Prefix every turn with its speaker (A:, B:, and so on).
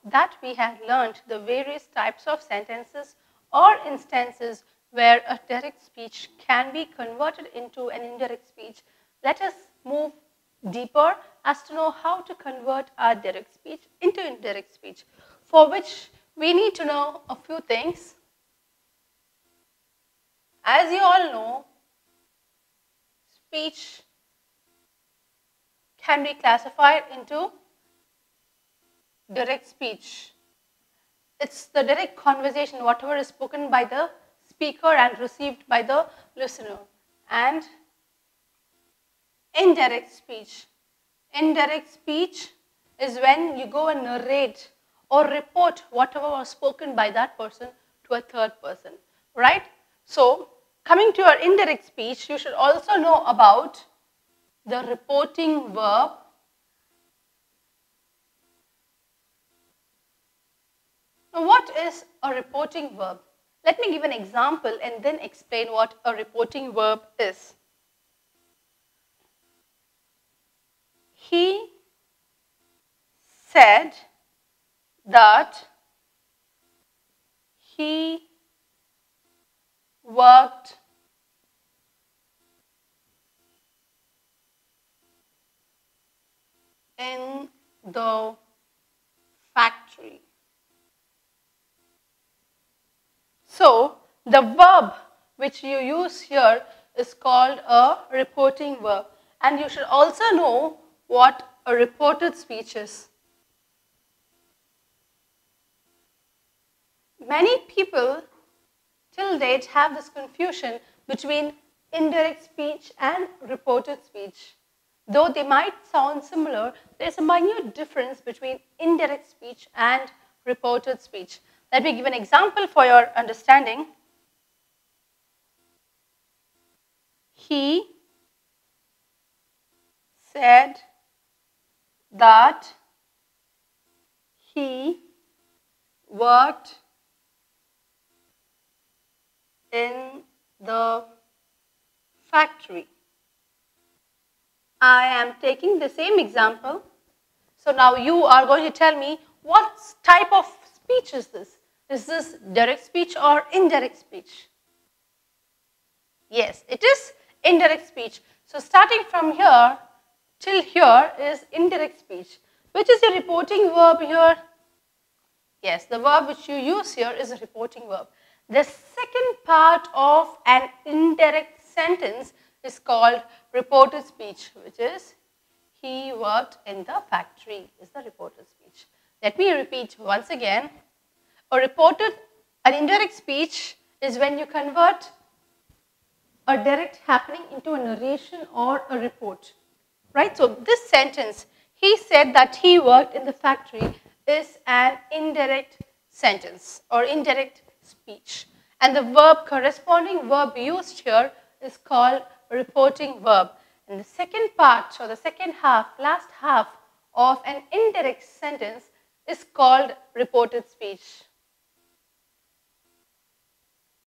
A: that we had learned the various types of sentences or instances where a direct speech can be converted into an indirect speech, let us move deeper as to know how to convert our direct speech into indirect speech, for which we need to know a few things. As you all know, speech can be classified into direct speech. It's the direct conversation, whatever is spoken by the speaker and received by the listener. And indirect speech. Indirect speech is when you go and narrate or report whatever was spoken by that person to a third person, right? So, coming to your indirect speech, you should also know about the reporting verb. Now, what is a reporting verb? Let me give an example and then explain what a reporting verb is. He said that he worked in the factory. So, the verb which you use here is called a reporting verb, and you should also know what a reported speech is. Many people till date have this confusion between indirect speech and reported speech. Though they might sound similar, there is a minute difference between indirect speech and reported speech. Let me give an example for your understanding. He said that he worked in the factory. I am taking the same example. So now you are going to tell me what type of speech is this? Is this direct speech or indirect speech? Yes, it is indirect speech. So starting from here till here is indirect speech. Which is your reporting verb here? Yes, the verb which you use here is a reporting verb. The second part of an indirect sentence is called reported speech, which is he worked in the factory is the reported speech. Let me repeat once again. An indirect speech is when you convert a direct happening into a narration or a report, right? So this sentence, he said that he worked in the factory, is an indirect sentence or indirect speech. And the corresponding verb used here is called reporting verb. And the second part or the second half, last half of an indirect sentence is called reported speech.